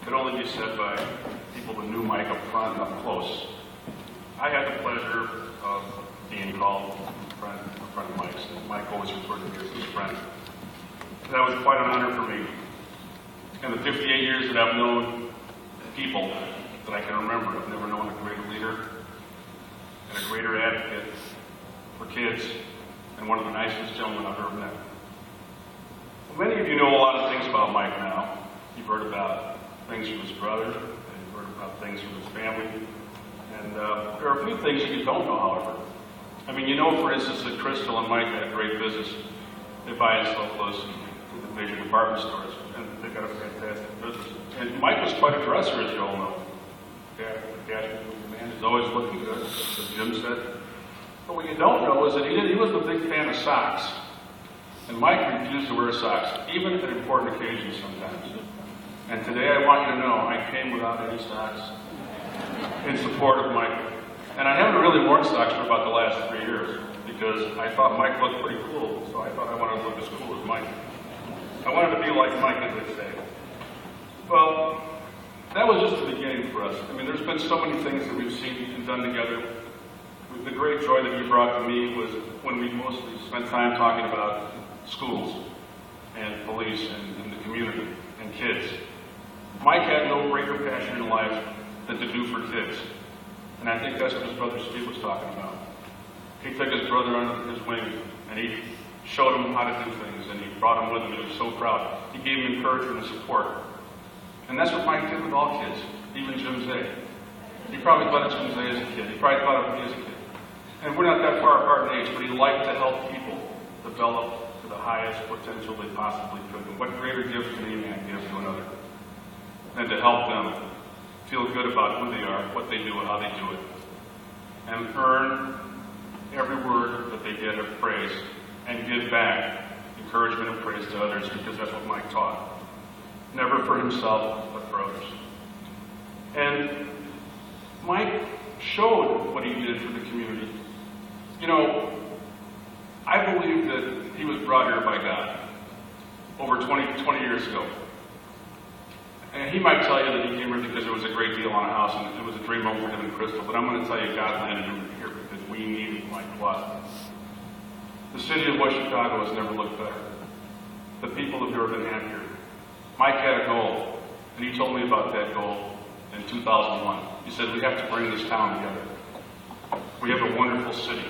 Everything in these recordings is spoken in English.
could only be said by people that knew Mike up front and up close. I had the pleasure of being called a friend of Mike's, and Mike always referred to me as his friend. That was quite an honor for me. In the 58 years that I've known people that I can remember, I've never known a greater leader and a greater advocate for kids and one of the nicest gentlemen I've ever met. Well, many of you know a lot of things about Mike now. You've heard about things from his brother, and you've heard about things from his family. And there are a few things that you don't know, however. I mean, you know, for instance, that Crystal and Mike had a great business. They buy and sell clothes to the major department stores, and they got a fantastic business. And Mike was quite a dresser, as you all know. The man is always looking good, as Jim said. But what you don't know is that he was a big fan of socks. And Mike refused to wear socks, even at important occasions sometimes. And today I want you to know I came without any socks in support of Mike. And I haven't really worn socks for about the last 3 years because I thought Mike looked pretty cool, so I thought I wanted to look as cool as Mike. I wanted to be like Mike, as they say. Well, that was just the beginning for us. I mean, there's been so many things that we've seen and done together. The great joy that he brought to me was when we mostly spent time talking about schools and police and the community and kids. Mike had no greater passion in life than to do for kids. And I think that's what his brother Steve was talking about. He took his brother under his wing and he showed him how to do things and he brought him with him. He was so proud. He gave him encouragement and support. And that's what Mike did with all kids, even Jim Zay. He probably thought of Jim Zay as a kid. He probably thought of me as a kid. And we're not that far apart in age, but he liked to help people develop to the highest potential they possibly could. And what greater gift can any man give to another than to help them feel good about who they are, what they do, and how they do it, and earn every word that they get of praise and give back encouragement and praise to others, because that's what Mike taught. Never for himself, but for others. And Mike showed what he did for the community. You know, I believe that he was brought here by God over 20 years ago. And he might tell you that he came here because there was a great deal on a house and it was a dream home for him and Crystal, but I'm going to tell you God landed him here because we needed Mike Kwasman. The city of West Chicago has never looked better. The people have never been happier. Mike had a goal, and he told me about that goal in 2001. He said, we have to bring this town together. We have a wonderful city.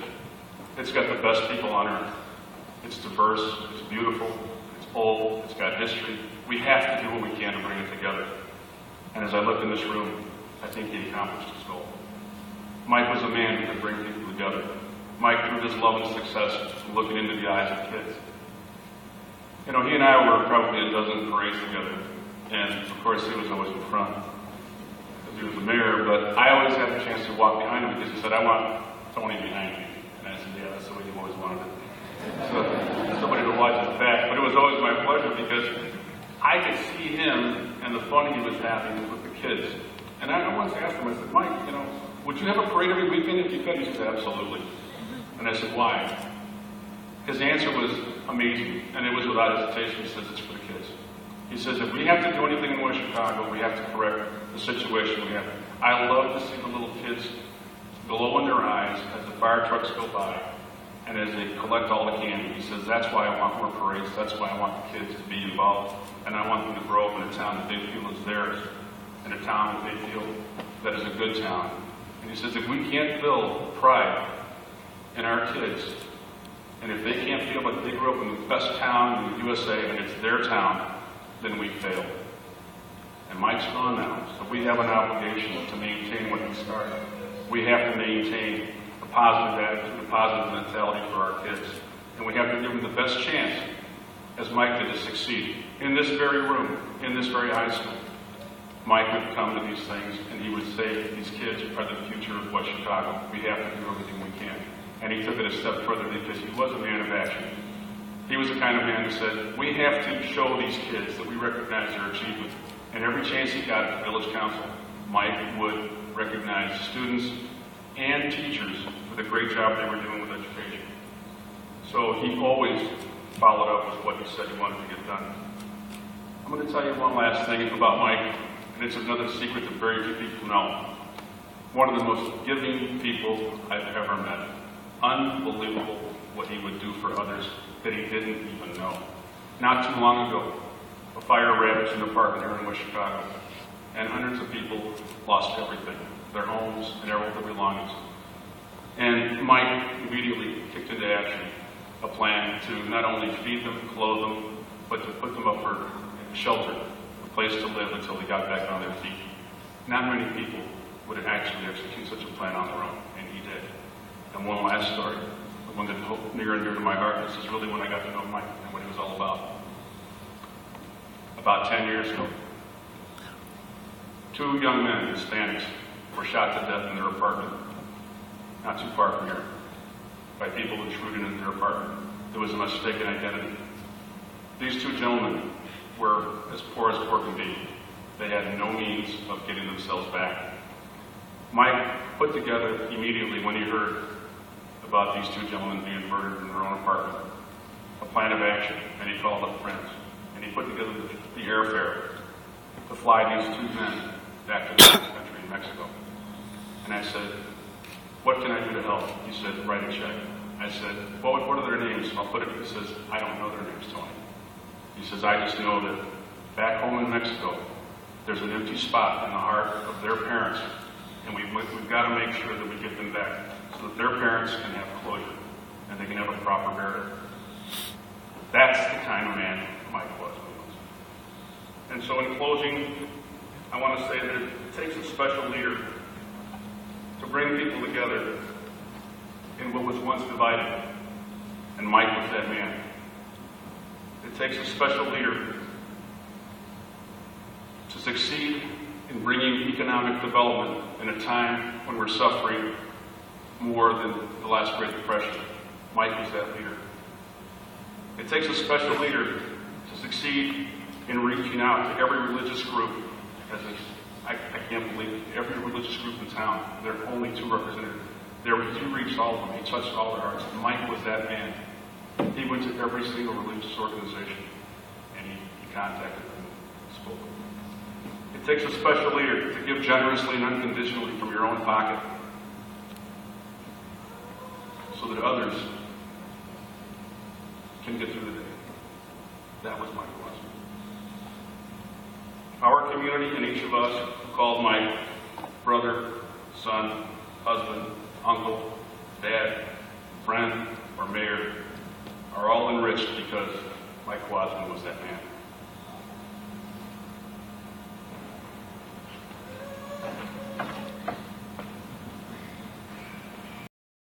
It's got the best people on earth. It's diverse, it's beautiful, it's old, it's got history. We have to do what we can to bring it together. And as I look in this room, I think he accomplished his goal. Mike was a man who could bring people together. Mike proved his love and success looking into the eyes of kids. You know, he and I were probably a dozen parades together. And of course, he was always in front because he was the mayor, but I always had the chance to walk behind him because he said, I want Tony behind me. And I said, yeah, that's the way you've always wanted it. So, somebody to watch his back. But it was always my pleasure because I could see him and the fun he was having with the kids. And I once asked him, I said, Mike, you know, would you have a parade every weekend if you could? He said, absolutely. And I said, why? His answer was amazing, and it was without hesitation. He says, it's for the kids. He says, if we have to do anything in West Chicago, we have to correct the situation we have. I love to see the little kids glow in their eyes as the fire trucks go by and as they collect all the candy. He says, that's why I want more parades. That's why I want the kids to be involved. And I want them to grow up in a town that they feel is theirs, in a town that they feel that is a good town. And he says, if we can't build pride in our kids, and if they can't feel like they grew up in the best town in the USA and it's their town, then we fail. And Mike's gone now, so we have an obligation to maintain what he started. We have to maintain a positive attitude, a positive mentality for our kids. And we have to give them the best chance, as Mike did, to succeed. In this very room, in this very high school, Mike would come to these things and he would say, these kids are the future of West Chicago. We have to do everything we can. And he took it a step further because he was a man of action. He was the kind of man who said, we have to show these kids that we recognize their achievement. And every chance he got at the village council, Mike would recognize students and teachers for the great job they were doing with education. So he always followed up with what he said he wanted to get done. I'm going to tell you one last thing about Mike, and and it's another secret that very few people know. One of the most giving people I've ever met. Unbelievable what he would do for others that he didn't even know. Not too long ago, a fire ravaged an apartment here in West Chicago, and hundreds of people lost everything, their homes and all their belongings. And Mike immediately kicked into action a plan to not only feed them, clothe them, but to put them up for shelter, a place to live until they got back on their feet. Not many people would actually execute such a plan on their own, and he did. And one last story, the one that's near and dear to my heart. This is really when I got to know Mike and what he was all about. About 10 years ago, 2 young men, Hispanics, were shot to death in their apartment, not too far from here, by people intruding into their apartment. There was a mistaken identity. These 2 gentlemen were as poor can be. They had no means of getting themselves back. Mike put together immediately when he heard about these 2 gentlemen being murdered in their own apartment, a plan of action, and he called up friends. And he put together the airfare to fly these 2 men back to the country in Mexico. And I said, what can I do to help? He said, write a check. I said, what are their names? I'll put it. He says, I don't know their names, Tony. He says, I just know that back home in Mexico, there's an empty spot in the heart of their parents, and we've got to make sure that we get them back so that their parents can have closure and they can have a proper burial. That's the kind of man Mike Kwasman was. And so in closing, I want to say that it takes a special leader to bring people together in what was once divided, and Mike was that man. It takes a special leader to succeed in bringing economic development in a time when we're suffering more than the last Great Depression. Mike was that leader. It takes a special leader to succeed in reaching out to every religious group. I can't believe it. Every religious group in town, there are only 2 representatives. He reached all of them. He touched all their hearts. Mike was that man. He went to every single religious organization, and he contacted them and spoke with them. It takes a special leader to give generously and unconditionally from your own pocket so that others can get through the day. That was Mike Kwasman. Our community and each of us who called Mike brother, son, husband, uncle, dad, friend, or mayor are all enriched because Mike Kwasman was that man.